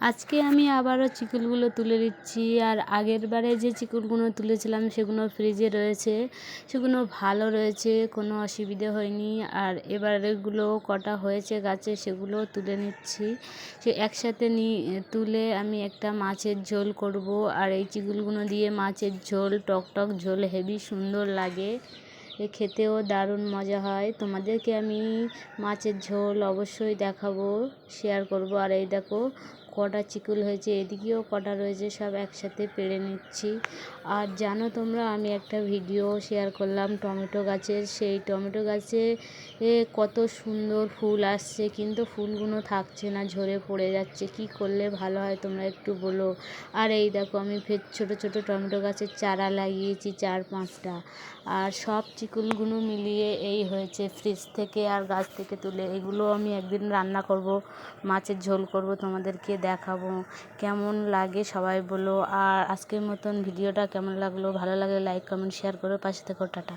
আজকে আমি আবারও চিকুলগুলো তুলে দিচ্ছি। আর আগের বারে যে চিকুলগুলো তুলেছিলাম সেগুলো ফ্রিজে রয়েছে, সেগুলো ভালো রয়েছে, কোনো অসুবিধে হয়নি। আর এবারেগুলো কটা হয়েছে গাছে সেগুলো তুলে নিচ্ছি। সে একসাথে তুলে আমি একটা মাছের ঝোল করব। আর এই চিকুলগুলো দিয়ে মাছের ঝোল, টক টক ঝোল হেবি সুন্দর লাগে, খেতেও দারুণ মজা হয়। তোমাদেরকে আমি মাছের ঝোল অবশ্যই দেখাবো, শেয়ার করব। আর এই দেখো কটা চিকুল হয়েছে, এদিকেও কটা রয়েছে, সব একসাথে পেড়ে নিচ্ছি। আর জানো তোমরা, আমি একটা ভিডিও শেয়ার করলাম টমেটো গাছের। সেই টমেটো গাছে কত সুন্দর ফুল আসছে, কিন্তু ফুলগুলো থাকছে না, ঝরে পড়ে যাচ্ছে। কি করলে ভালো হয় তোমরা একটু বলো। আর এই দেখো আমি ফের ছোটো ছোটো টমেটো গাছের চারা লাগিয়েছি 4-5টা। আর সব চিকুলগুলো মিলিয়ে এই হয়েছে, ফ্রিজ থেকে আর গাছ থেকে তুলে। এগুলো আমি একদিন রান্না করব, মাছের ঝোল করব, তোমাদেরকে দেখাবো কেমন লাগে সবাই বলো। আর আজকের মতন ভিডিওটা কেমন লাগলো, ভালো লাগলে লাইক কমেন্ট শেয়ার করো, পাশে থেকো, টাটা।